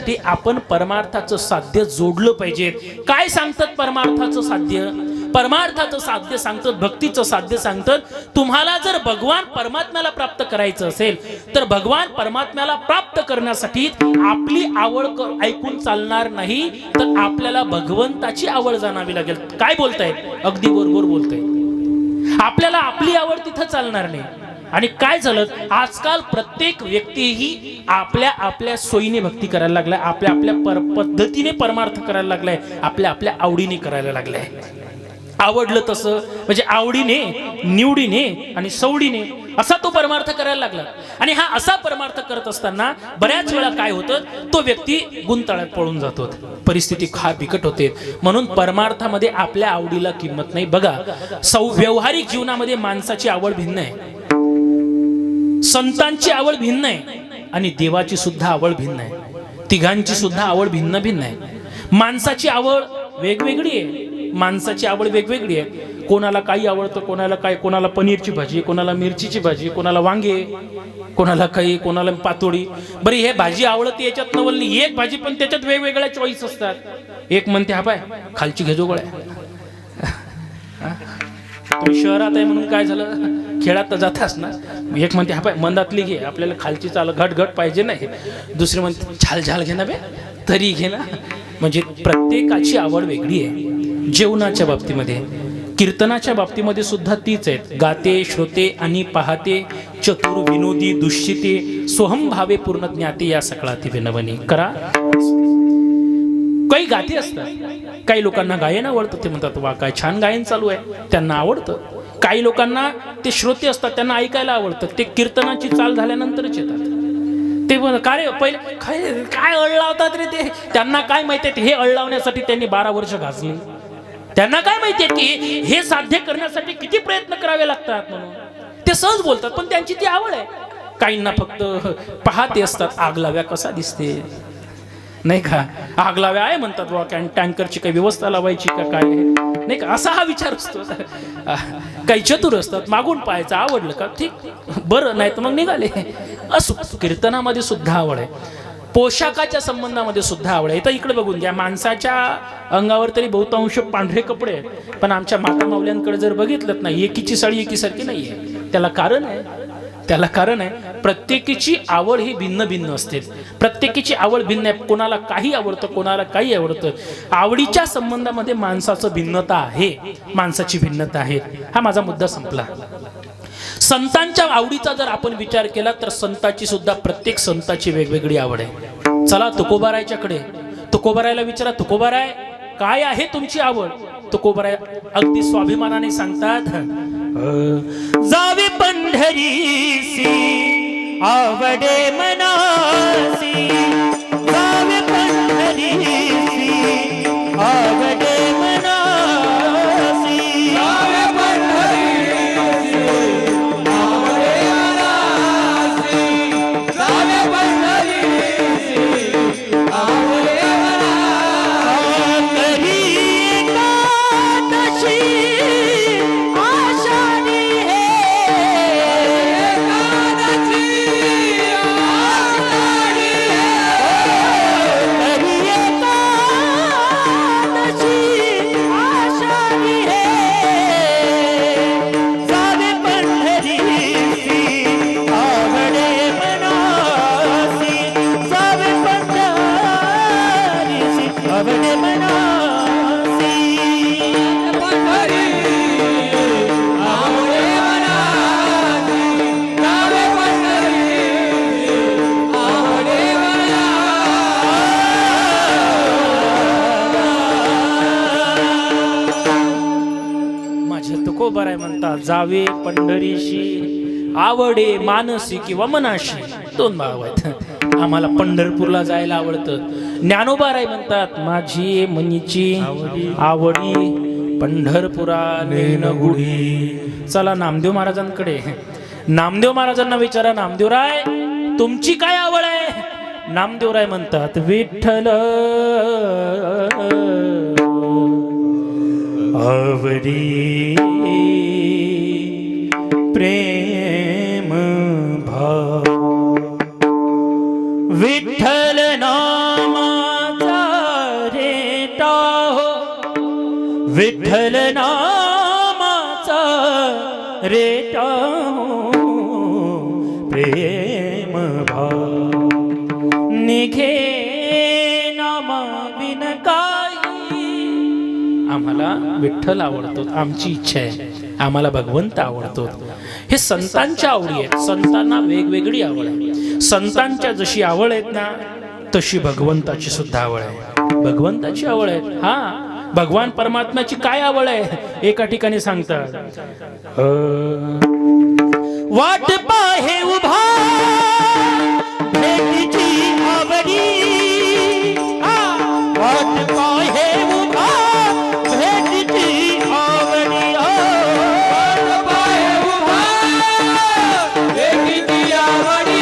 साठी आपण परमार्थाचं साध्य जोडलं पाहिजे। काय सांगतात परमार्थाचं साध्य? परमार्थाचं साध्य सांगतात, भक्तीचं साध्य सांगतात, तुम्हाला जर भगवान परमात्म्याला प्राप्त करायचं असेल तर भगवान परमात्म्याला प्राप्त करण्यासाठी आपली आवड ऐकून चालणार नाही, तर आपल्याला भगवंताची आवड जाणावी लागेल। काय बोलताय? अगदी बरोबर बोलताय। आपल्याला आपली आवड तिथं चालणार नाही। आणि काय झालं, आजकाल प्रत्येक व्यक्ती ही आपल्या आपल्या सोयीने भक्ती करायला लागलाय, आपल्या आपल्या पद्धतीने परमार्थ करायला लागलाय, आपल्या आपल्या आवडीने करायला लागलाय। आवडलं तसं म्हणजे आवडीने, निवडीने आणि सवडीने असा तो परमार्थ करायला लागला। आणि हा असा परमार्थ करत असताना बऱ्याच वेळा काय होतं, तो व्यक्ती गुंताळ्यात पळून जातो, परिस्थिती फार बिकट होते। म्हणून परमार्थामध्ये आपल्या आवडीला किंमत नाही। बघा, व्यावहारिक जीवनामध्ये माणसाची आवड भिन्न आहे, संतांची आवड भिन्न आहे आणि देवाची सुद्धा आवड भिन्न आहे। तिघांची सुद्धा आवड भिन्न भिन्न आहे। माणसाची आवड वेगवेगळी आहे, माणसाची आवड वेगवेगळी आहे। कोणाला काही आवडतं, कोणाला काय, कोणाला पनीरची भाजी, कोणाला मिरचीची भाजी, कोणाला वांगे, कोणाला काही, कोणाला पातोडी। बरी हे भाजी आवडते याच्यात नवलली एक भाजी, पण त्याच्यात वेगवेगळ्या चॉईस असतात। एक म्हणते हा पाय खालची घेजो गोळ्या, तुम्ही शहरात आहे म्हणून काय झालं, खेळात तर जातास ना। एक म्हणते हा पाय मंदातली घे, आपल्याला खालची चाल घट घट पाहिजे नाही। दुसरे म्हणते झाल झाल घे ना बे, तरी घे ना। म्हणजे प्रत्येकाची आवड वेगळी आहे। जेवणाच्या बाबतीमध्ये, कीर्तनाच्या बाबतीमध्ये सुद्धा तीच आहेत। गाते, श्रोते आणि पाहते, चतुर विनोदी दुष्यिते, सोहम भावे पूर्ण ज्ञाते, या सकळाती विनवणी करा। काही गाती असतात, काही लोकांना गायन आवडतं, ते म्हणतात वा काय छान गायन चालू आहे, त्यांना आवडतं। काही लोकांना ते श्रोते असतात, त्यांना ऐकायला आवडतं, ते कीर्तनाची चाल झाल्यानंतरच येतात। ते का रे पहिले काय अळ लावतात रे ते, त्यांना काय माहिती, हे अळ लावण्यासाठी त्यांनी 12 वर्ष घासली। त्यांना काय माहितीये की हे साध्य करण्यासाठी किती प्रयत्न करावे लागतात म्हणून ते सहज बोलतात, पण त्यांची ती आवड आहे। काहींना फक्त पाहते असतात, आग लाव्या कसा दिसते नाही का, आग लाव्या आहे म्हणतात, बुवा टँकरची काही व्यवस्था लावायची का काय नाही का, असा हा विचार असतो। काही चतुर असतात, मागून पाहायचं, आवडलं का ठीक, बरं नाही तर मग निघाले। असो, कीर्तनामध्ये सुद्धा आवड आहे, पोशाखाच्या संबंधामध्ये सुद्धा आवड आहे। तर इकडे बघून घ्या, माणसाच्या अंगावर तरी बहुतांश पांढरे कपडे आहेत, पण आमच्या माता मावल्यांकडे जर बघितलं ना, एकीची साडी एकीसारखी नाही आहे। त्याला कारण आहे, त्याला कारण आहे, प्रत्येकीची आवड ही भिन्न भिन्न असते, प्रत्येकीची आवड भिन्न आहे। कोणाला काही आवडतं, कोणाला काही आवडतं। आवडीच्या संबंधामध्ये माणसाचं भिन्नता आहे, माणसाची भिन्नता आहे। हा माझा मुद्दा संपला। संतांच्या आवडीचा जर आपण विचार केला तर संतांची सुद्धा, प्रत्येक संताची वेगवेगळी आवड आहे। चला तुकोबारायच्याकडे, तुकोबारायला विचारा, तुकोबाराय काय आहे तुमची आवड? तुकोबाराय अगदी स्वाभिमानाने सांगतात, जावे पंढरीसी आवडे मनासी, जावे पंढरीसी आवडे मनासी, जावे पंढरीसी आवडे मनासी, जावे पंढरीसी आवडे तुकोबाराय म्हणतात, जावे पंढरीशी आवडे मानसी किंवा मनाशी। दोन भाव आहेत, आम्हाला पंढरपूरला जायला आवडतं। ज्ञानोबाराय म्हणतात, माझी मनीची आवडी पंढरपुरा नेनगुडी। चला नामदेव महाराजांकडे, नामदेव महाराजांना विचारा, नामदेवराय तुमची काय आवड आहे? नामदेवराय म्हणतात, विठ्ठल आवडी प्रेम भाव, विठ्ठल नाम विठ्ठल नामाचा रेटा प्रेम भाव निघे नामा बिन काही। आम्हाला विठ्ठल आवडतो, आमची इच्छा आहे, आम्हाला भगवंत आवडतो। हे संतांच्या आवडी आहेत, संतांना वेगवेगळी आवड आहे। संतांच्या जशी आवड आहेत ना तशी भगवंताची सुद्धा आवड आहे। भगवंताची आवड आहे, हा भगवान परमात्म्याची काय आवड आहे एका ठिकाणी सांगतात, वाट पाहे उभा भेटीची आवडी, वाट पाहे उभा भेटीची आवडी, वाट पाहे उभा भेटीची आवडी,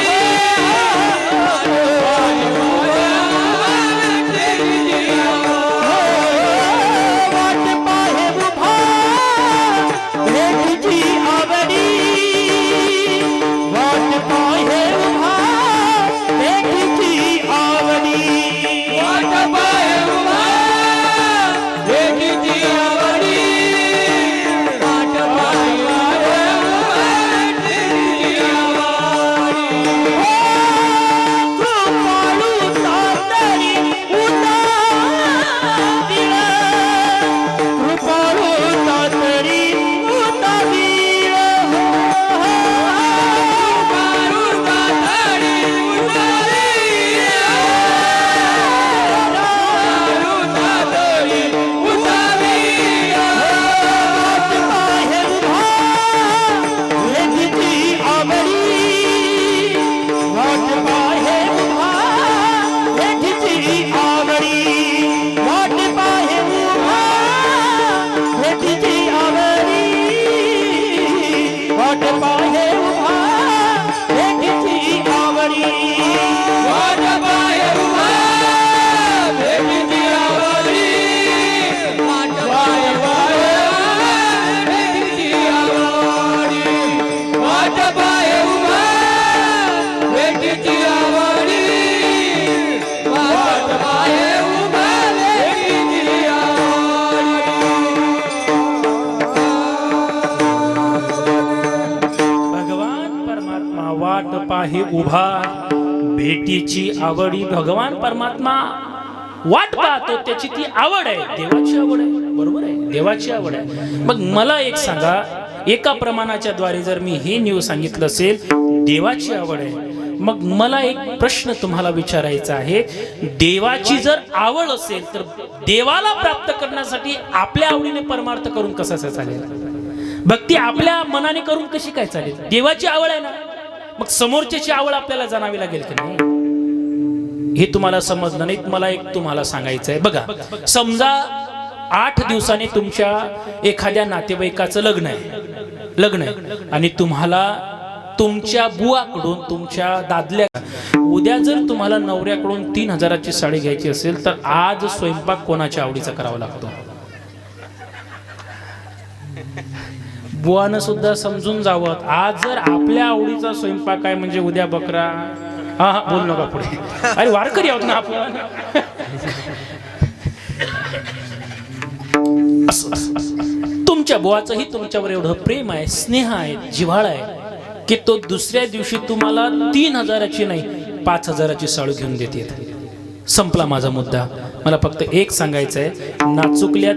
पाहे उभा भेटीची आवडी। भगवान परमात्मा वाट पाहतो, त्याची ती आवड आहे, देवाची आवड आहे, बरोबर आहे, देवाची आवड आहे। मग मला एक सांगा, एका प्रमाणाच्या द्वारे जर मी हे न्यूज सांगितलं असेल देवाची आवड आहे, मग मला एक प्रश्न तुम्हाला विचारायचा आहे, देवाची जर आवड असेल तर देवाला प्राप्त करण्यासाठी आपल्या आवडीने परमार्थ करून कसं चालेल? भक्ती आपल्या मनाने करून कशी काय चालेल? देवाची आवड आहे ना, मग समोरच्याची आवड आपल्याला जाणावी लागेल की नाही? हे तुम्हाला समजलं नाही, मला एक तुम्हाला सांगायचं आहे। बघा, समजा 8 दिवसांनी तुमच्या एखाद्या नातेवाईकाचं लग्न आहे आणि तुम्हाला तुमच्या बुवाकडून, तुमच्या दादल्या, उद्या जर तुम्हाला नवऱ्याकडून 3000ची साडी घ्यायची असेल तर आज स्वयंपाक कोणाच्या आवडीचा करावा लागतो? बुवानं सुद्धा समजून जावं, आज जर आपल्या आवडीचा स्वयंपाक आहे म्हणजे उद्या बकरा, हा बोल नका पुढे, अरे वारकरी आहोत ना आपण। तुमच्या बुवाचंही तुमच्यावर एवढं प्रेम आहे, स्नेह आहे, जिव्हाळा आहे की तो दुसऱ्या दिवशी तुम्हाला 3000ची नाही 5000ची साडी घेऊन देते। संपला माझा मुद्दा। मला फक्त एक सांगायचं आहे, नाचुकल्या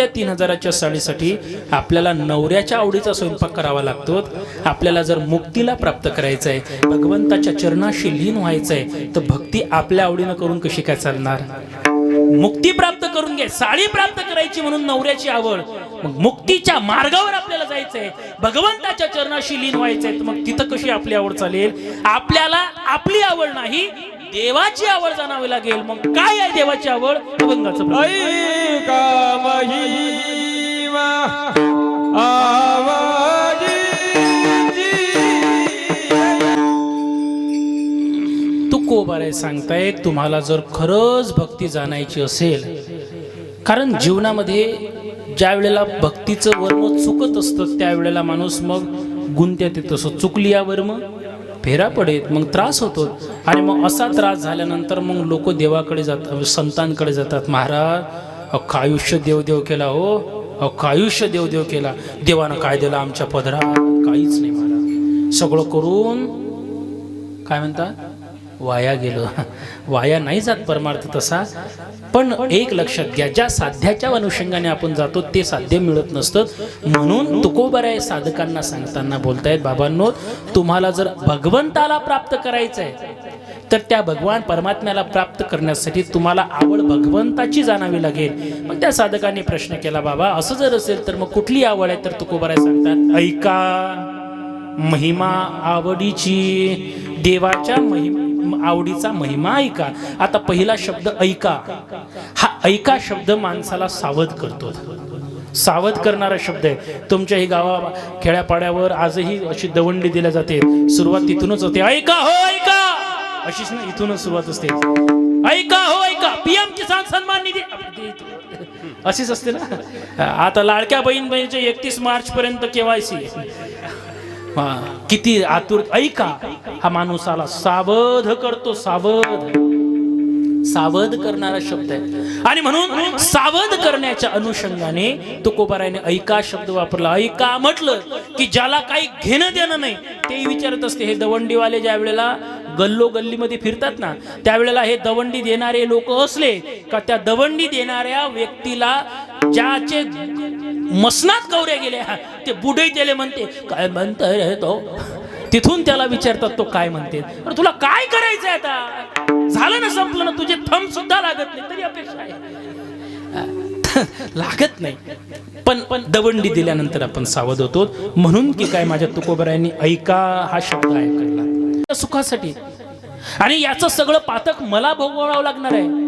3000च्या साडीसाठी आपल्याला नवऱ्याच्या आवडीचा स्वयंपाक करावा लागतो। आपल्याला जर मुक्तीला प्राप्त करायचं आहे, भगवंताच्या चरणाशी लीन व्हायचं आहे, तर भक्ती आपल्या आवडीनं करून कशी काय चालणार? मुक्ती प्राप्त करून घे, साडी प्राप्त करायची म्हणून नवऱ्याची आवड, मग मुक्तीच्या मार्गावर आपल्याला जायचंय, भगवंताच्या चरणाशी लीन व्हायचंय, तर मग तिथं कशी आपली आवड चालेल? आपल्याला आपली आवड नाही, देवाची आवड जाणावी लागेल। मग काय आहे देवाची आवड? अभंगाचं तुकोबारे सांगताय, तुम्हाला जर खरंच भक्ती जाणायची असेल, कारण जीवनामध्ये ज्या वेळेला भक्तीचं वर्म चुकत असतं त्यावेळेला माणूस मग गुंत्यात येत असतो। चुकली या वर्म फेरा पडेत, मग त्रास होतो. आणि मग असा त्रास झाल्यानंतर मग लोक देवाकडे जातात, संतांकडे जातात. महाराज अख्खं आयुष्य देवदेव केला हो, अख्खं आयुष्य देवदेव केला, देवानं काय दिलं आमच्या पदरात? काहीच नाही महाराज, सगळं करून काय म्हणतात वाया गेलं. वाया नाही जात परमार्थ तसा. पण एक लक्षात घ्या, ज्या साध्याच्या अनुषंगाने आपण जातो ते साध्य मिळत नसतं. म्हणून तुकोबाराय साधकांना सांगताना बोलतायत, बाबांनो तुम्हाला जर भगवंताला प्राप्त करायचं आहे तर त्या भगवान परमात्म्याला प्राप्त करण्यासाठी तुम्हाला आवड भगवंताची जाणावी लागेल. मग त्या साधकांनी प्रश्न केला, बाबा असं जर असेल तर मग कुठली आवड आहे? तर तुकोबाराय सांगतात, ऐका महिमा आवडीची, देवाच्या आवडीचा महिमा ऐका. आता पहिला शब्द ऐका, हा ऐका शब्द माणसाला सावध करतो, सावध करणारा शब्द आहे. तुमच्याही गावा खेड्यापाड्यावर आजही अशी दवंडी दिल्या जाते, सुरुवात तिथूनच होते, ऐका हो ऐका, अशीच ना, इथूनच सुरुवात असते, ऐका हो ऐका, पीएम किसान सन्मान निधी अशीच असते ना. आता लाडक्या बहीणचे 31 मार्च पर्यंत केवायसी, किती आतुर. ऐका हा माणूसाला सावध करतो, सावध करणारा शब्द आहे. आणि म्हणून सावध करण्याच्या अनुषंगाने तुकोबारायने ऐका शब्द वापरला. ऐका म्हटलं की ज्याला काही घेणं देणं नाही ते विचारत असते. हे दवंडीवाले ज्या वेळेला गल्लो गल्लीमध्ये फिरतात ना, त्यावेळेला हे दवंडी देणारे लोक असले का त्या दवंडी देणाऱ्या व्यक्तीला ज्याचे मसनात गौऱ्या गेल्या ते बुडे त्याले म्हणते, काय म्हणतोय रे तो? तिथून त्याला विचारतात तो काय म्हणते. अरे तुला काय करायचंय आता? झालं ना, संपलं ना, तुझे थंब सुद्धा लागत नाही तरी अपेक्षा आहे लागत नाही. पण दवंडी दिल्यानंतर आपण सावध होतो. म्हणून की काय माझ्या तुकोबारायांनी ऐका हा शब्द ऐकला सुखासाठी. आणि याचं सगळं पातक मला भोगावं लागणार आहे.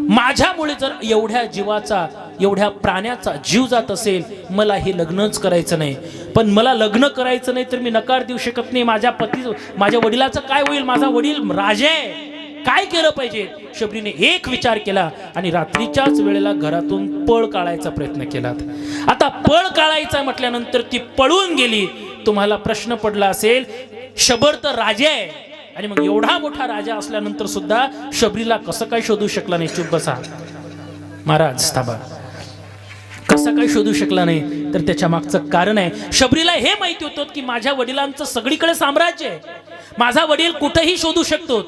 माझ्यामुळे जर एवढ्या जीवाचा, एवढ्या प्राण्याचा जीव जात असेल, मला हे लग्नच करायचं नाही. पण मला लग्न करायचं नाही तर मी नकार देऊ शकत नाही. माझ्या वडिलाचं काय होईल? माझा वडील राजा आहे, काय केलं पाहिजे? शबरीने एक विचार केला आणि रात्रीच्याच वेळेला घरातून पळ काढायचा प्रयत्न केला. आता पळ काढायचा म्हटल्यानंतर ती पळून गेली. तुम्हाला प्रश्न पडला असेल, शबर तर राजा आहे आणि मग एवढा मोठा राजा असल्यानंतर सुद्धा शबरीला कसं काय शोधू शकला नाही? चुप बसा महाराज, थांबा. कसं काय शोधू शकला नाही? तर त्याच्या मागचं कारण आहे, शबरीला हे माहिती होतं की माझ्या वडिलांचं सगळीकडे साम्राज्य आहे, माझा वडील कुठेही शोधू शकतो,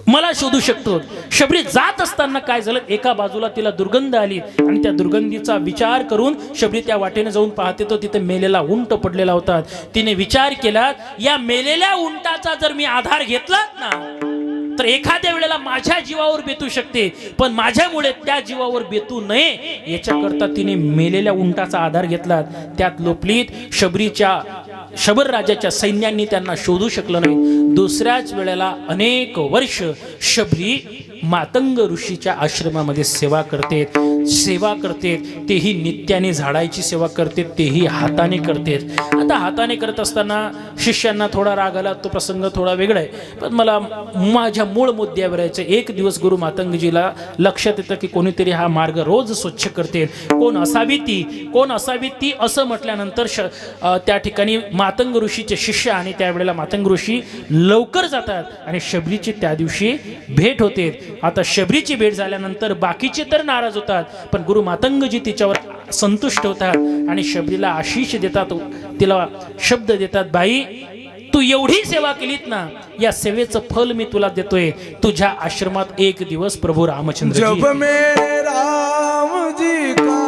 मला शोधू शकतो. शबरी जात असताना काय झालं, एका बाजूला तिला दुर्गंध आली आणि त्या दुर्गंधीचा विचार करून शबरी त्या वाटेने जाऊन पाहते तो तिथे मेलेला उंट पडलेला होता. तिने विचार केला, या मेलेल्या उंटाचा जर मी आधार घेतला ना तर एखाद्या वेळेला माझ्या जीवावर बेतू शकते, पण माझ्यामुळे त्या जीवावर बेतू नये याच्याकरता तिने मेलेल्या उंटाचा आधार घेतला. त्यात लोपलीत शबर राजाच्या सैन्यांनी त्यांना शोधू शकलं नाही. दुसऱ्याच वेळेला अनेक वर्ष शबरी मातंग ऋषीच्या आश्रमामध्ये सेवा करते. तेही नित्याने झाडायची सेवा करते, तेही हाताने करते. आता हाताने करत असताना शिष्यांना थोडा राग आला, तो प्रसंग थोडा वेगळा आहे, पण मला माझ्या मूळ मुद्द्यावर यायचं. एक दिवस गुरु मातंगजीला लक्षात येतं की कोणीतरी हा मार्ग रोज स्वच्छ करते, कोण असावी ती असं म्हटल्यानंतर त्या ठिकाणी मातंग ऋषीचे शिष्य आणि त्यावेळेला मातंग ऋषी लवकर जातात आणि शबरीची त्या दिवशी भेट होते. आता शबरीची भेट झाल्यानंतर बाकीचे तर नाराज होतात, पण गुरु मातंगजी तिच्यावर संतुष्ट होतात आणि शबरीला आशीष देतात, तिला शब्द देतात, बाई तू एवढी सेवा केलीत ना, या सेवेचं फल मी तुला देतोय. तुझ्या आश्रमात एक दिवस प्रभू रामचंद्र जब में राम जी का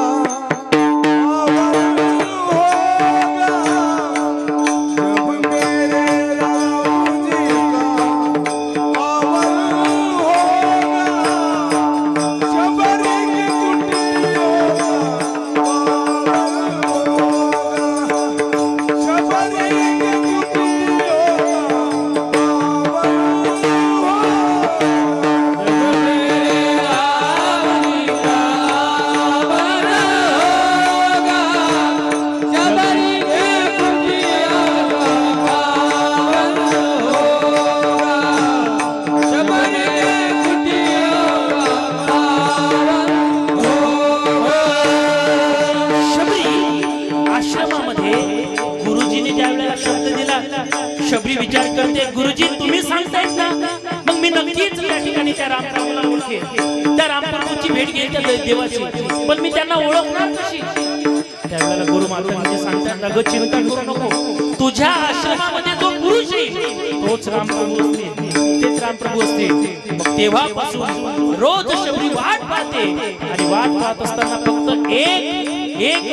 तुम्ही सांगतायत ना, मग मी नक्कीच त्या ठिकाणी त्या रामप्रभूला ओळखेन, त्या रामप्रभूची भेट घेईन त्या देवाची. पण मी त्यांना ओळखणार कशी? त्यावेळेला गुरु महाराज सांगतात, अगं चिंता करू नको, तुझ्या आश्रमामध्ये जो पुरुष आहे तोच रामप्रभू असतील, तेच रामप्रभू असतील. मग तेव्हापासून रोज शबरी वाट पाहते आणि वाट पाहत असताना फक्त एक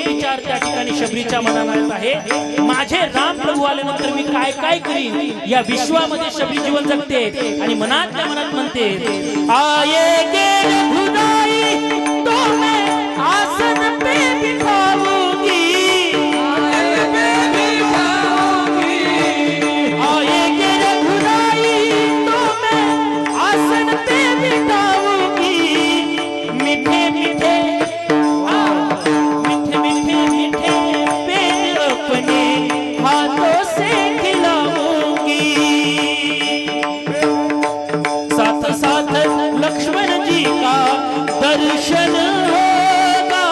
विचार त्या ठिकाणी शबरीच्या मनात येत आहे, माझे रामप्रभू आल्यानंतर मी काय काय करीन या विश्वामध्ये. शबरी जीवन जगते आणि मनातल्या मनात म्हणते, आएगे खुदाई तो मैं आसन पे बिठाऊंगी, आएगे खुदाई तो मैं आसन पे बिठाऊंगी, मीठे मीठे हाथों से खिलाऊंगी, साथ साथ लक्ष्मण जी का दर्शन होगा,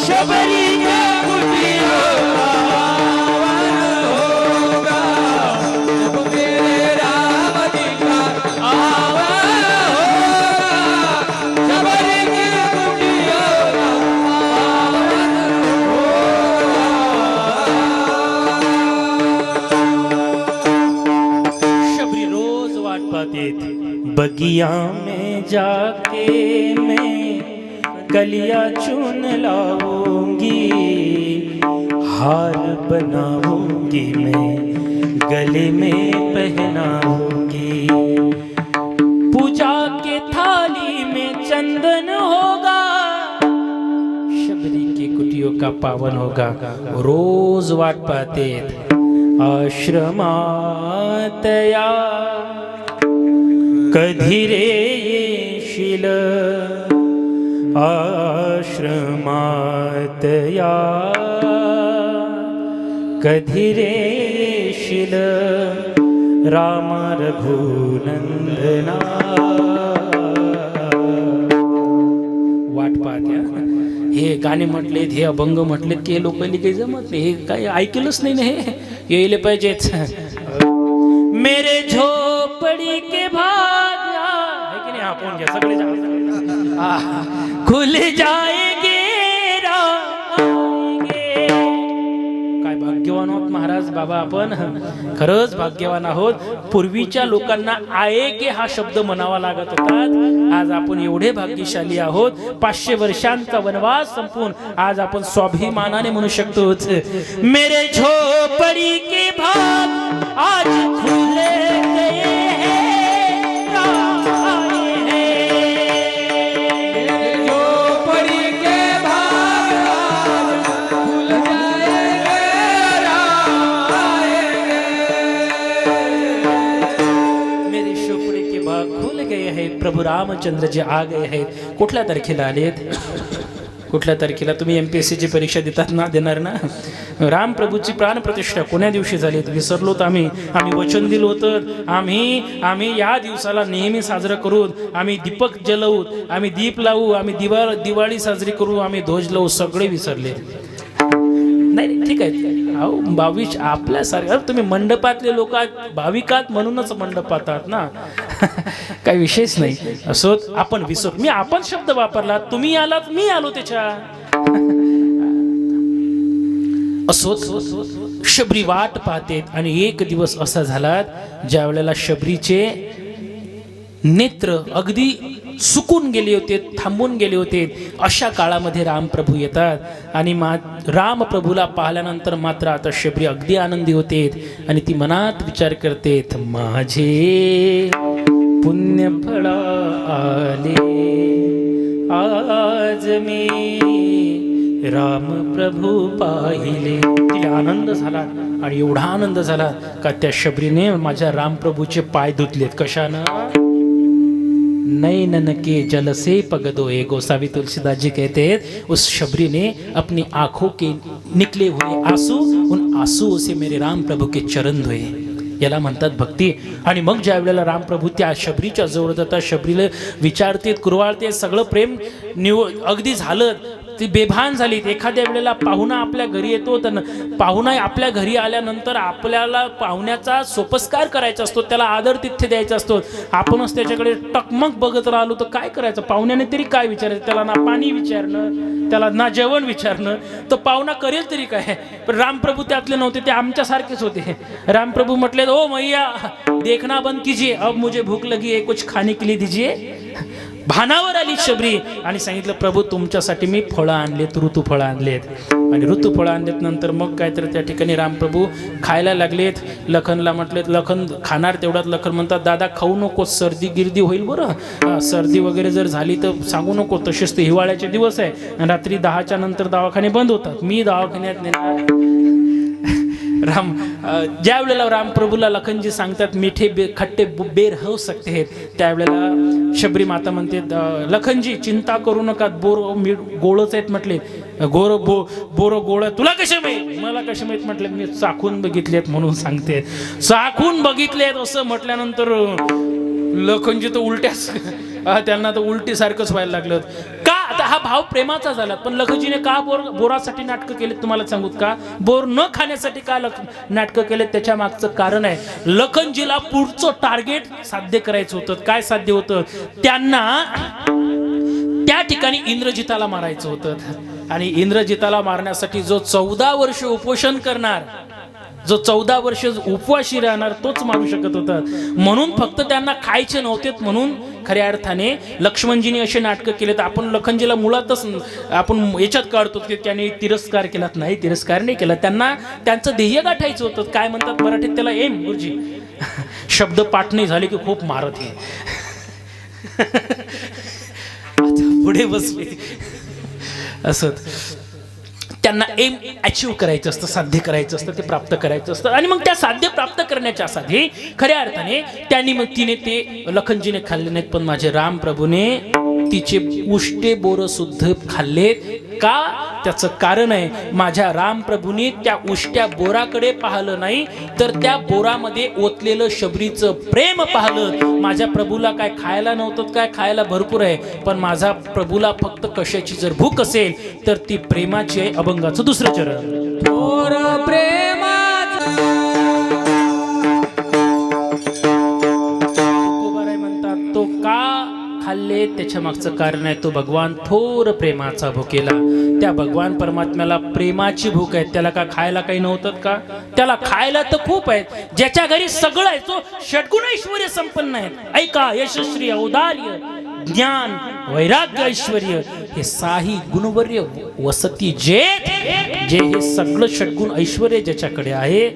शबरी के कुटिया होगा, जब मेरे राम जी का आवन होगा, शबरी के कुटिया बगिया में जाके मैं कलियां चुन लाऊंगी, हार बनाऊंगी मैं गले में पहनाऊंगी, पूजा के थाली में चंदन होगा, शबरी की कुटियों का पावन होगा. रोज वाट पाहते आश्रमातया कधी रे येशील, आश्रमातया कधी रे येशील, राम रघुनंदना. वाट पाहत्या हे गाणे म्हटलेत, हे अभंग म्हटलेत की हे लोकांनी काही जमत नाही, हे काही ऐकलंच नाही ना, हे यायला पाहिजेच. मेरे झोपड़ी के भाग्या है की नाही, आपण घ्या सगळे खुल जाएंगे राएंगे. काय भाग्यवान आहोत महाराज बाबा, आपण खरंच भाग्यवान आहोत. पूर्वीच्या लोकांना आएगे हा शब्द म्हणावा लागत होता, आज आपण एवढे भाग्यशाली आहोत. 500 वर्षांचा वनवास संपून आज आपण स्वाभिमानाने म्हणू शकतो, मेरे झोपड़ी के भाग आज खुले गए हैं, आए हैं, झोपड़ी के भाग आज खुल जाएंगे, मेरे झोपड़ी के भाग खुल गए हैं. प्रभू रामचंद्र जी आ गए हैं. कुठल्या तारखेला आलेत? कुठल्या तारखेला? तुम्ही MPSC ची परीक्षा देणार ना? रामप्रभूची प्राणप्रतिष्ठा कोण्या दिवशी झाली विसरलो तर आम्ही वचन दिलं होतं, आम्ही या दिवसाला नेहमी साजरं करू, आम्ही दीपक जलवू, आम्ही दीप लावू, आम्ही दिवाळी साजरी करू, आम्ही ध्वज लावू, सगळे विसरले. नाही ठीक आहे, अहो 22 आपल्यासारखं तुम्ही मंडपातले लोक भाविकात म्हणूनच मंडपात आहात ना. काही विशेष नाही. असो आपण विसर, मी आपण शब्द वापरला, तुम्ही आलात, मी आलो त्याच्या. असो शबरी वाट पाहते आणि एक दिवस असा झाला ज्या वेळेला शबरीचे नेत्र अगदी सुकून गेले होते, थांबून गेले होते. अशा काळामध्ये रामप्रभू येतात आणि रामप्रभूला पाहिल्यानंतर मात्र आता शबरी अगदी आनंदी होते आणि ती मनात विचार करते, माझे पुण्य फळा आले, आज मी रामप्रभू पाहिले. तिला आनंद झाला आणि एवढा आनंद झाला का त्या शबरीने माझ्या रामप्रभूचे पाय धुतलेत. कशानं? नैनन के जल से पगदोए. गोसावी तुलसीदास जी कहते हैं उस शबरी ने अपनी आंखों के निकले हुए आंसू, उन आंसुओं से मेरे राम प्रभु के चरण धोए. याला म्हणतात भक्ती. आणि मग ज्या वेळेला रामप्रभू त्या शबरीच्या जवळ जातात, शबरीला विचारतेत, कुरवाळते, सगळं प्रेम अगदी झालं. ती बेभान झाली. एखाद्या वेळेला पाहुणा आपल्या घरी येतो, तर पाहुणा आपल्या घरी आल्यानंतर आपल्याला पाहुण्याचा सोपस्कार करायचा असतो, त्याला आदर तिथ्य द्यायचा असतो. आपणच त्याच्याकडे टकमक बघत राहिलो तर काय करायचं? पाहुण्याने तरी काय विचारायचं? त्याला ना पाणी विचारणं, त्याला ना जेवण विचारणं, तर पाहुणा करेल तरी काय? पण रामप्रभू त्यातले नव्हते, ते आमच्यासारखेच होते. रामप्रभू म्हटले, ओ मैया देखना बंद कीजिए, अब मुझे भूख लगी है, कुछ खाने के लिए दीजिए. भानावर आली शबरी आणि सांगितलं, प्रभू तुमच्यासाठी मी फळं आणलेत, ऋतुफळं आणलेत. आणि ऋतुफळं आणलेत नंतर मग काय तर त्या ठिकाणी रामप्रभू खायला लागलेत. लखनला म्हटलेत, लखन खाणार तेवढ्यात लखन म्हणतात, दादा खाऊ नको, सर्दी गिर्दी होईल बरं, सर्दी वगैरे जर झाली तर सांगू नको. तसेच ते हिवाळ्याचे दिवस आहे आणि रात्री 10च्या नंतर दवाखाने बंद होतात, मी दवाखान्यात नेणार. ज्या वेळेला रामप्रभूला लखनजी सांगतात मिठे खट्टे बेर हो सकते आहेत, त्यावेळेला शबरी माता म्हणते, लखनजी चिंता करू नका, बोर मीठ गोळच आहेत म्हटले. बोर गोळ तुला कसे माहीत? मला कसे माहीत म्हटले, मी चाखून बघितलेत म्हणून सांगते. चाखून बघितलेत असं म्हटल्यानंतर लखनजी तर उलट्याच, त्यांना तर उलटीसारखंच व्हायला लागलं. का? आता हा भाव प्रेमाचा झाला. पण लखनजीने का बोरासाठी नाटकं केलेत तुम्हाला सांगूत का? बोर न खाण्यासाठी का नाटकं केलेत? त्याच्या मागचं कारण आहे, लखनजीला पुढचं टार्गेट साध्य करायचं होतं. काय साध्य होतं? त्यांना त्या ठिकाणी इंद्रजिताला मारायचं होतं. आणि इंद्रजिताला मारण्यासाठी जो 14 वर्ष उपोषण करणार, जो 14 वर्ष उपवाशी राहणार, तोच मारू शकत होता. म्हणून फक्त त्यांना खायचे नव्हते, म्हणून खऱ्या अर्थाने लक्ष्मणजीने असे नाटकं केले. तर आपण लखनजीला मुळातच आपण याच्यात काढतो की त्याने तिरस्कार केला. नाही, तिरस्कार नाही केला. त्यांना त्यांचं ध्येय गाठायचं होतं. काय म्हणतात मराठीत त्याला? एम गुरुजी. शब्द पाठ नाही झाले की खूप मारत आहे. पुढे बसले असत. त्यांना एम अचीव्ह करायचं असतं, साध्य करायचं असतं, ते प्राप्त करायचं असतं. आणि मग त्या साध्य प्राप्त करण्याच्या साठी खऱ्या अर्थाने त्यांनी मग तिने ते लखनजीने खाल्ले नाहीत, पण माझे रामप्रभूने तिचे उष्टे बोर सुद्धा खाल्लेत. का? त्याचं कारण आहे, माझ्या रामप्रभूने त्या उष्ट्या बोराकडे पाहिलं नाही, तर त्या बोरामध्ये ओतलेलं शबरीचं प्रेम पाहिलं. माझ्या प्रभूला काय खायला नव्हतं, काय खायला भरपूर आहे, पण माझा प्रभूला फक्त कशाची जर भूक असेल तर ती प्रेमाची आहे. अभंगाचं दुसरं चरण. थोर प्रेमाचं तुकोबाराय म्हणतात, तो का खाल्ले त्याच्या मागचं कारण आहे, तो भगवान थोर प्रेमाचा भुकेला. त्या भगवान परमात्म्याला प्रेमाची भूक आहे. त्याला का खायला काही नव्हतं का? त्याला खायला तर खूप आहेत. ज्याच्या घरी सगळं आहे, तो षड्गुण ऐश्वर्य संपन्न आहेत. ऐका, यशस्वी, औदार्य, ज्ञान, वैराग्य, ऐश्वर्य, हे साही गुणवर्य वसती जे हे सगळं षड्गुण ऐश्वर्य ज्याच्याकडे आहे,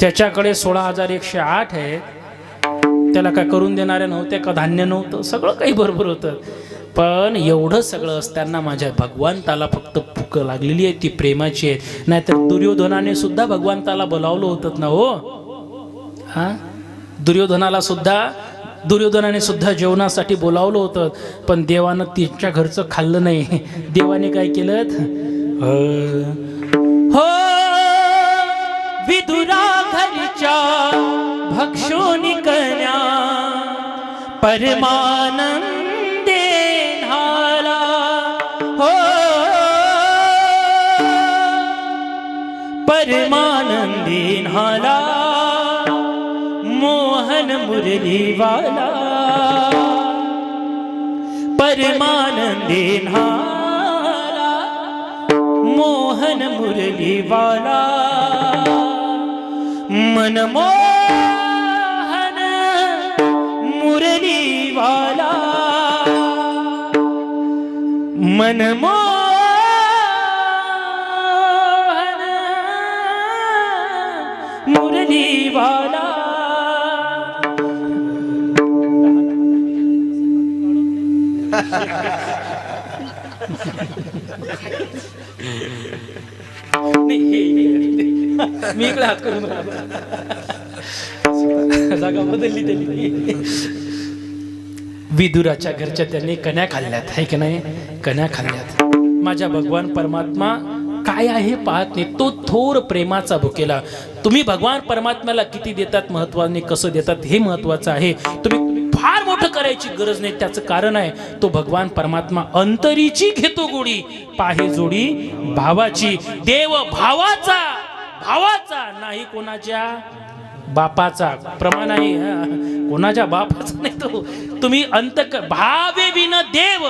त्याच्याकडे 16,108 आहे. त्याला काय करून देणारे नव्हते का? धान्य नव्हतं, सगळं काही बरोबर होतं. पण एवढं सगळं असताना माझ्या भगवंताला फक्त भूक लागलेली आहे, ती प्रेमाची आहे. नाहीतर दुर्योधनाने सुद्धा भगवंताला बोलावलं होतं ना हो. हा, दुर्योधनाने सुद्धा जेवणासाठी बोलावलं होतं, पण देवानं तिच्या घरचं खाल्लं नाही. देवाने काय केलं? हो विदुरा घरच्या भक्षोनी कन्या परमानंदे न्हाला. हो परमानंदे न्हाला, मोहन मुरलीवाला. परमानंदे न्हाला, मोहन मुरलीवाला. मनमोहन मुरलीवाला, मनमोहन मुरलीवाला. मी इकडे हात करून जागा बदलली त्यांनी. विदुराच्या घरच्या त्यांनी कन्या खाल्ल्यात, आहे की नाही? कन्या खाल्ल्यात. माझ्या भगवान परमात्मा काय आहे पाहत नाही, तो थोर प्रेमाचा भुकेला. तुम्ही भगवान परमात्म्याला किती देतात, महत्वाने कसं देतात हे महत्वाचं आहे. तुम्ही फार मोठं मारायची गरज नाही. त्याचं कारण आहे तो भगवान परमात्मा अंतरीची घेतो गोडी, पाहे जोडी भावाची. देव भावाचा, भावाचा नाही कोणाच्या बापाचा. प्रमाण आहे कोणाच्या बापाचा नाही तो. तुम्ही भावे विन देव.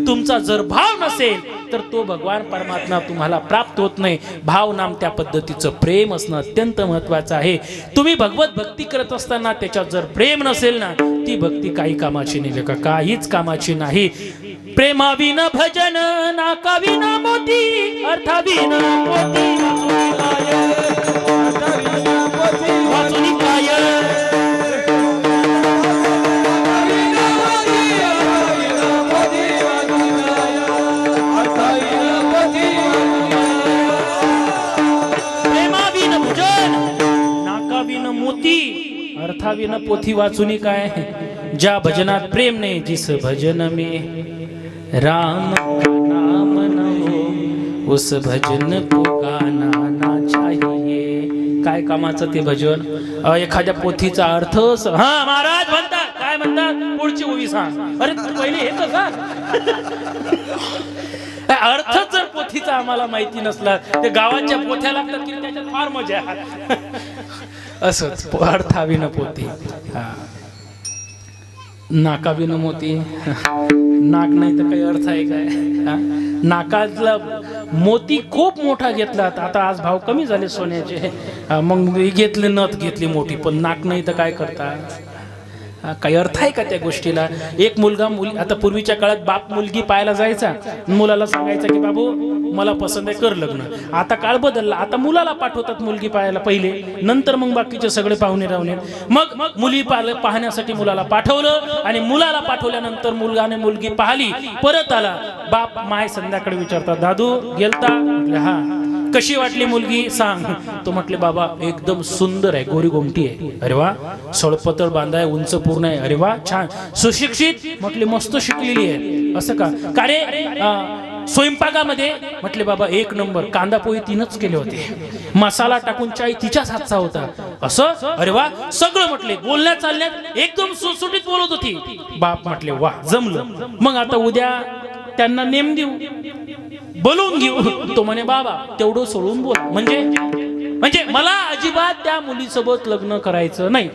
तुमचा जर भाव नसेल तर तो भगवान परमात्मा तुम्हाला प्राप्त होत नाही. भाव नाम त्या पद्धतीचं प्रेम असणं अत्यंत महत्वाचं आहे. तुम्ही भगवत भक्ती करत असताना त्याच्यात जर प्रेम नसेल ना, ती भक्ती काही कामाची नाही, का काहीच कामाची नाही. प्रेमाविन भजन नाकाविन मोती, अर्थाविन मोती वाचुनी काय. अर्थाविन पोथी वाचुनी काय. ज्या भजनात प्रेम नाही, जिस भजन में राम का नाम न हो, उस भजन को गाना ना चाहिए. काय कामाचं ते भजन. एखाद्या पोथीचा अर्थ हा महाराज म्हणतात, काय म्हणतात, पुढची उभी सांग. अरे पहिले हे तर सांग. अर्थ जर पोथीचा आम्हाला माहिती नसला, ते गावाच्या पोथ्या लागतात की त्याच्यात फार मजा आहे. असंच अर्थाविन पोती. नाकाविन मोती. नाक नाही तर काही अर्थ आहे काय. नाकातला मोती खूप मोठा घेतला. आता आज भाव कमी झाले सोन्याचे, मग घेतले, नथ घेतली मोठी, पण नाक नाही तर काय करता. काही अर्थ आहे का त्या गोष्टीला. एक मुलगा मुली, आता पूर्वीच्या काळात बाप मुलगी पाहायला जायचा, मुलाला सांगायचा की बाबू मला पसंत आहे, कर लग्न. आता काळ बदलला, आता मुलाला पाठवतात मुलगी पाहायला पहिले, नंतर मग बाकीचे सगळे पाहुणे राहुणे. मग मुली पाहण्यासाठी मुलाला पाठवलं, आणि मुलाला पाठवल्यानंतर मुलगाने मुलगी पाहिली, परत आला. बाप माय संध्याकाळी विचारतात, दादू गेलता. म्हटलं हा. कशी वाटली मुलगी सांग. तो म्हटले बाबा एकदम सुंदर आहे, गोरी गोमटी आहे. अरे वा. सळपतळ बांधाय, उंच पूर्ण आहे. अरे वा छान. सुशिक्षित. म्हटले मस्त शिकलेली आहे. असं का. का रे स्वयंपाकामध्ये. म्हटले बाबा एक नंबर. कांदा पोहे तिनच केले होते, मसाला टाकून चाय तिच्याच हातचा होता. असं. अरे वा. सगळं म्हटले बोलण्यात चालण्यात एकदम सुटसुटीत बोलत होती. बाप म्हटले वा जमलं. मग आता उद्या त्यांना नेम देऊ, बोलवून घेऊ. तो म्हणे बाबा तेवढं सोडून बोल. म्हणजे मला अजिबात त्या मुलीसोबत लग्न करायचं नाही.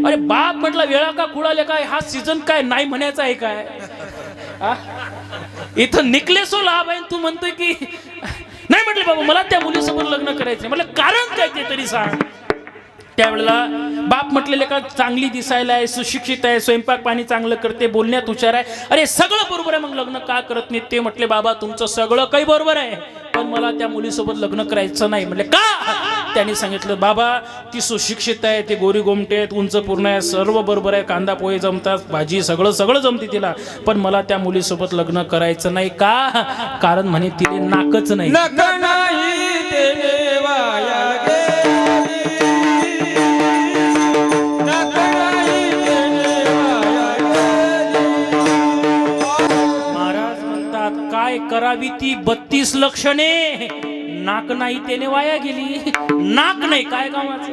अरे बाप म्हटलं वेळा का खुळाले काय, हा सीझन काय नाही म्हणायचा आहे काय. इथं निकलेसो लाभ आहे, तू म्हणतोय की नाही. म्हटलं बाबा मला त्या मुलीसोबत लग्न करायचं. म्हटलं कारण काय ते तरी सांग. त्यावेळेला बाप म्हटलेले का चांगली दिसायला आहे, सुशिक्षित आहे, स्वयंपाक पाणी चांगलं करते, बोलण्यात हुशार आहे. अरे सगळं बरोबर आहे, मग लग्न का करत नाही. ते म्हटले बाबा तुमचं सगळं काही बरोबर आहे, पण मला त्या मुलीसोबत लग्न करायचं नाही. म्हटले का. त्यांनी सांगितलं बाबा ती सुशिक्षित आहे, ते गोरी गोमटे आहेत, उंच पूर्ण आहे, सर्व बरोबर आहे, कांदा पोहे जमतात, भाजी सगळं जमते तिला, पण मला त्या मुलीसोबत लग्न करायचं नाही. का. कारण म्हणे तिने नाकच नाही. काय करावी ती 32 लक्षणे. नाक नाही त्याने वाया गेली. नाक नाही काय कामाचं.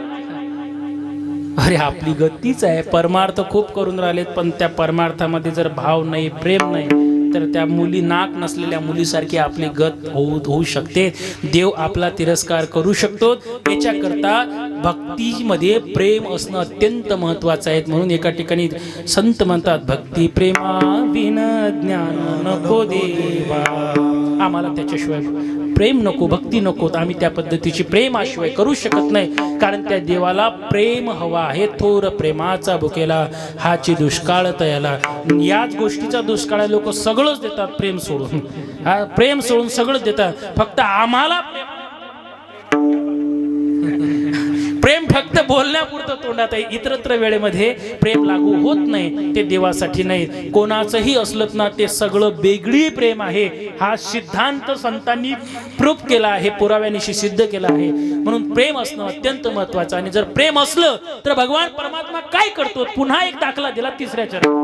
अरे आपली गतीच आहे. परमार्थ खूप करून राहिलेत, पण त्या परमार्थामध्ये जर भाव नाही, प्रेम नाही, तर त्या मुली नाक नसलेल्या मुलीसारखी आपली गत होऊ शकते. देव आपला तिरस्कार करू शकतो. याच्याकरता भक्तीमध्ये प्रेम असणं अत्यंत महत्वाचं आहे. म्हणून एका ठिकाणी संत म्हणतात भक्ती प्रेमा विन ज्ञान नको देवा. आम्हाला त्याच्याशिवाय प्रेम नको, भक्ती नको. आम्ही त्या पद्धतीची प्रेमाशिवाय करू शकत नाही, कारण त्या देवाला प्रेम हवा आहे. थोर प्रेमाचा भुकेला हाची दुष्काळ तयाला. याच गोष्टीचा दुष्काळ लोक सगळंच देतात प्रेम सोडून. प्रेम सोडून सगळंच देतात. फक्त आम्हाला प्रेम फक्त बोलण्यापुरतं तोंडात आहे, इतरत्र वेळेमध्ये प्रेम लागू होत नाही. ते देवासाठी नाही, कोणाचंही असलत ना ते सगळं वेगळी प्रेम आहे. हा सिद्धांत संतांनी प्रूफ केला आहे, पुराव्यानिशी सिद्ध केला आहे. म्हणून प्रेम असणं अत्यंत महत्वाचं. आणि जर प्रेम असलं तर भगवान परमात्मा काय करतो. पुन्हा एक दाखला दिला तिसऱ्या चरणात.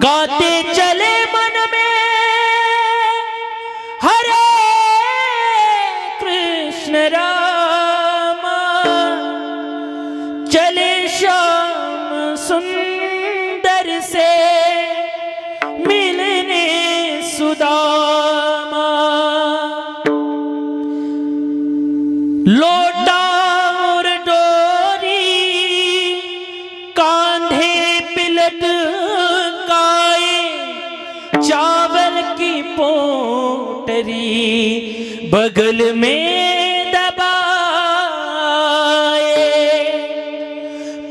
गाते चले मन में हरे सुदामा लोटार डोरी कांधे पिलट काए चावल की पोटरी बगल में दबाए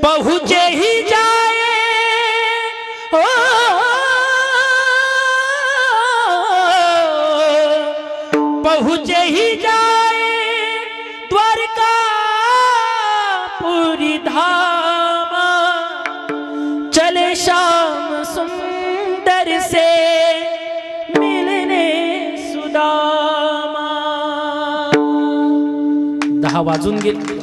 पहुँचे ही जाए ओ पहुँचे ही जाए द्वारका पूरी धामा चले शाम सुंदर से मिलने सुदामा 10 वाजून गेले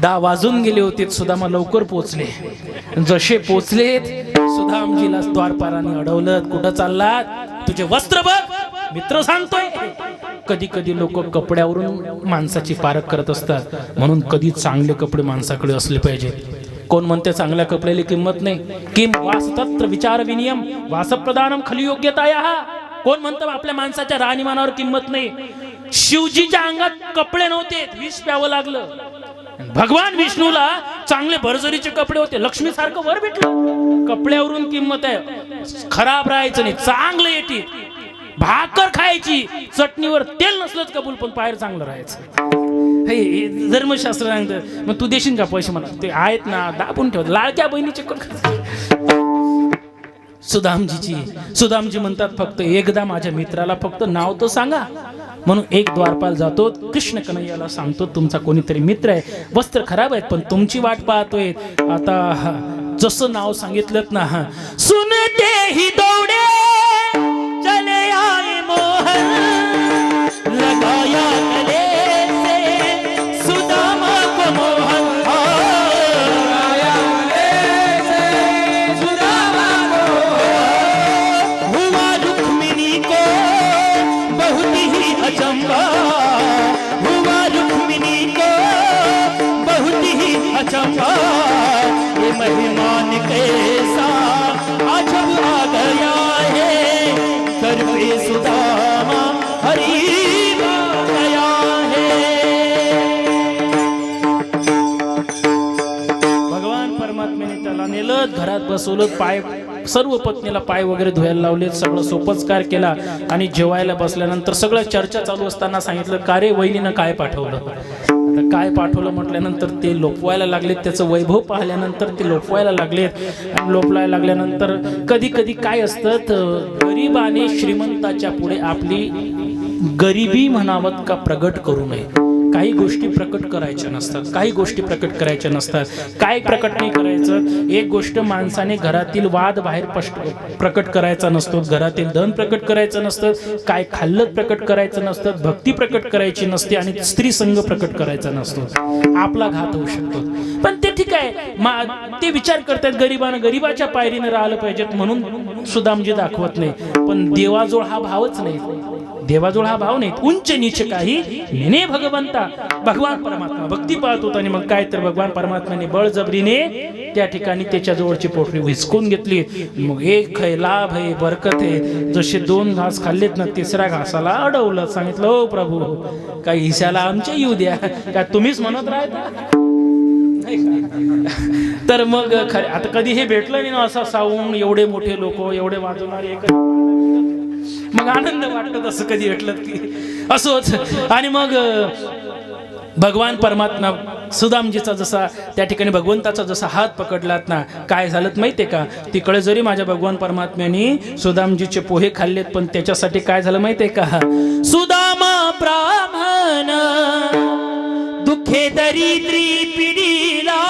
10 वाजून गेले होते सुदामा लवकर पोचले जसे पोचलेत सुदामजीला द्वारपालाने अडवलं कुठं चाललात तुझे वस्त्र बघ मित्र सांगतोय कधी कधी लोक कपड्यावरून माणसाची पारख करत असतात म्हणून कधी चांगले कपडे माणसाकडे असले पाहिजे कोण म्हणते चांगल्या कपड्याला किंमत नाही किम वासतत्र विचार विनियम वासप्रदानम खली योग्यताया कोण म्हणतं आपल्या माणसाच्या राहणीमानावर किंमत नाही शिवजीच्या अंगात कपडे नव्हते विष प्यावं लागलं भगवान विष्णूला चांगले भरजरीचे कपडे होते लक्ष्मी सारखं वर भेटलं कपड्यावरून किंमत आहे खराब राहायचं नाही चांगलं येते भाकर खायची चटणीवर तेल नसलंच कबूल पण पायर चांगलं राहायचं हे धर्मशास्त्र सांगतं मग तू देशील का पैसे मला ते आहेत ना दाबून ठेव लाडक्या बहिणीचे सुदामजी म्हणतात फक्त एकदा माझ्या मित्राला फक्त नाव तर सांगा म्हणून एक द्वारपाल जातो कृष्ण कन्हैयाला सांगतो तुमचा कोणीतरी मित्र आहे वस्त्र खराब आहेत पण तुमची वाट पाहतोय आता जसं नाव सांगितलं ना सुनते ही दौडे चले आए मोहन लगाया गले से सुदामा को मोहन लगाया गले से सुदामा को हुआ रुक्मिणी को बहुत ही अचंबा हुआ रुक्मिणी को बहुत ही अचंबा ये मेहमान कैसा अजब आ गया है कर पे सुदामा हरी गया है भगवान परमात्म्याने त्याला नेलं घरात बसवलं पाय सर्व पत्नीला पाय वगैरे धुवायला लावले सगळं सोपस्कार केला आणि जेवायला बसल्यानंतर सगळं चर्चा चालू असताना सांगितलं का रे वहिनीनं काय पाठवलं आता काय पाठवलं म्हटल्यानंतर ते लोपवायला लागलेत त्याचं वैभव पाहिल्यानंतर ते लोपवायला लागलेत आणि लोपवायला लागल्यानंतर कधी कधी काय असतं गरीबाने श्रीमंताच्या पुढे आपली गरिबी म्हणावत का प्रगट करू नये काही गोष्टी प्रकट करायच्या नसतात काही गोष्टी प्रकट करायच्या नसतात काय प्रकट नाही करायचं एक गोष्ट माणसाने घरातील वाद बाहेर प्रकट करायचा नसतो घरातील धन प्रकट करायचं नसतं काय खाल्लं प्रकट करायचं नसतं भक्ती प्रकट करायची नसते आणि स्त्री संघ प्रकट करायचा नसतो आपला घात होऊ शकतो पण ते ठीक आहे ते विचार करतात गरीबाच्या पायरीने राहिलं पाहिजेत म्हणून सुदामजी दाखवत नाही पण देवाजवळ हा भावच नाही देवाजवळ हा भाव नाही उंच नीच काही नेने भगवंता भगवान परमात्मा भक्ती पाहत होता आणि मग काय तर भगवान परमात्म्याने बळजबरीने त्या ठिकाणी त्याच्या जवळची पोटरी हिसकून घेतली मग एक है लाभ आहे बरकत आहे जसे 2 घास खाल्लेत ना तिसऱ्या घासाला अडवलं सांगितलं ओ प्रभू काही हिशाला आमच्या येऊ द्या काय तुम्हीच म्हणत राहता तर मग आता कधी हे भेटलं नाही ना असा साऊंड एवढे मोठे लोक एवढे वाजवणारे एक मग आनंद वाटत असं कधी भेटलं की असोच आणि मग भगवान परमात्मा सुदामजीचा जसा त्या ठिकाणी भगवंताचा जसा हात पकडलात ना काय झालं माहितीये का तिकडे जरी माझ्या भगवान परमात्म्याने सुदामजीचे पोहे खाल्लेत पण त्याच्यासाठी काय झालं माहितीये का सुदामा ब्राह्मण दुःखे दरिद्री पिढीला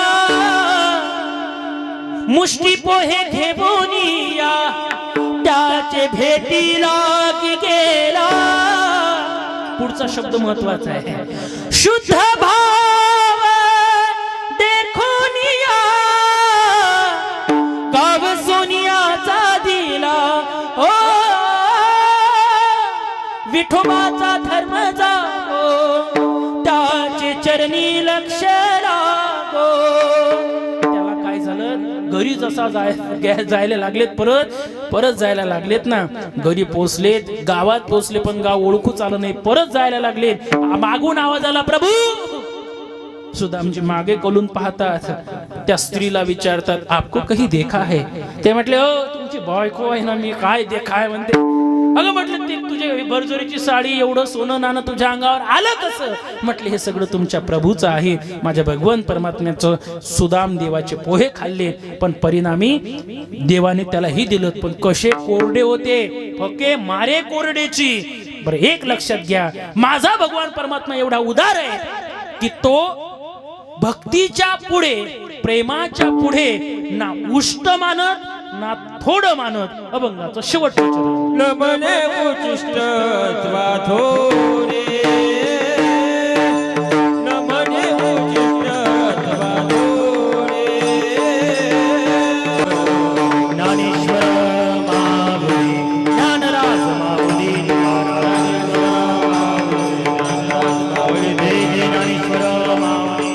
मुष्टी पोहे घेबोनिया त्याचे भेटीला गेला पुढचा शब्द महत्वाचा आहे शुद्ध भाव देखोनिया गाव सोनियाचा दिला ओ विठोबाचा धर्म जागो चरणी लक्ष लागो त्याला काय झालं घरी जसा जायला लागलेत, परत जायला लागलेत ना, घरी पोचलेत, गावात पोचले पण गाव ओळखूच आलं नाही, परत जायला लागलेत, मागून आवाज आला, प्रभू. सुदामजी मागे कलून पाहतात, त्या स्त्रीला विचारतात, आपको कहीं देखा है? ते म्हटले, हो तुमची बायको आहे ना, मी काय देखा आहे म्हणते. अगं म्हटलं, ते तुझे बरजोरीची साडी, एवढं सोनं नाणं तुझ्या अंगावर आलं कसं? म्हटले, हे सगळं तुमच्या प्रभूचं आहे, माझ्या भगवान परमात्म्याचं. सुदाम देवाचे पोहे खाल्ले, पण परिणामी देवाने त्याला ही दिलं, पण कसे कोरडे होते, फके मारे कोरडेची. बरं, एक लक्षात घ्या, माझा भगवान परमात्मा एवढा उदार आहे की तो भक्तीच्या पुढे, प्रेमाच्या पुढे ना उष्ट मानत ना थोडं मानत. अभंगाचं शेवटचं चरण. न म्हणे उचिष्ट अथवा थोडे, न म्हणे उचिष्ट अथवा थोडे. ज्ञानेश्वर माऊली, ज्ञानराज माऊली, माऊली जय जय ज्ञानेश्वर माऊली.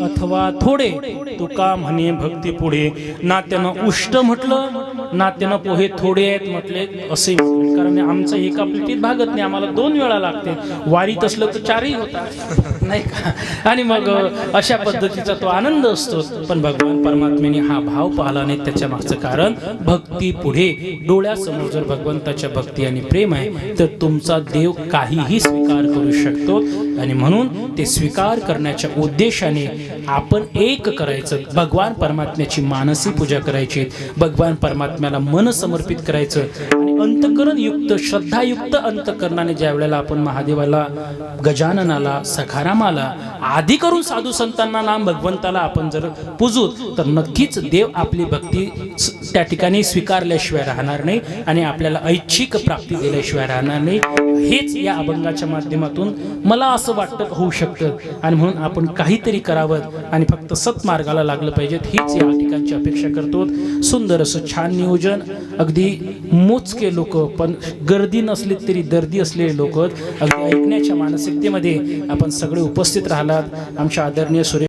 अथवा थोडे, तुका म्हणे भक्ती पुढे. ना त्यानं उष्ट म्हटलं, ना त्यानं पोहे थोडे आहेत म्हटले, असे. कारण आमचं एका प्लेटीत भागत नाही, आम्हाला 2 वेळा लागते. वारीत असलं तर 4ही होतात, नाही का? आणि मग अशा पद्धतीचा तो आनंद असतो. पण भगवान परमात्म्याने हा भाव पाहिला नाही. त्याच्या मागचं कारण भक्ती पुढे. डोळ्यासमोर जर भगवंताच्या भक्ती आणि प्रेम आहे तर तुमचा देव काहीही स्वीकार करू शकतो. आणि म्हणून ते स्वीकार करण्याच्या उद्देशाने आपण एक करायचं, भगवान परमात्म्याची मानसी पूजा करायची, भगवान परमात्म्याला मन समर्पित करायचं. आणि अंतकरण युक्त, श्रद्धायुक्त अंतकरणाने ज्या वेळेला आपण महादेवाला, गजाननाला, सखारामाला, आधी करून साधू संतांना, नाम भगवंताला आपण जर पूजू तर नक्कीच देव आपली भक्ती त्या ठिकाणी स्वीकारल्याशिवाय राहणार नाही आणि आपल्याला ऐच्छिक प्राप्ती दिल्याशिवाय राहणार नाही. हेच या अभंगाच्या माध्यमातून मला असं वाटतं होऊ शकतं. आणि म्हणून आपण काहीतरी करावं आणि फक्त सत्मार्गाला लागलं पाहिजेत, हीच या ठिकाणची अपेक्षा करतो. सुंदर असं छान नियोजन, अगदी मोजके लोक, पण गर्दी नसली तरी दर्दी असलेले लोक, अगदी ऐकण्याच्या मानसिकतेमध्ये आपण सगळे उपस्थित राहिलात. आमच्या आदरणीय सुरेश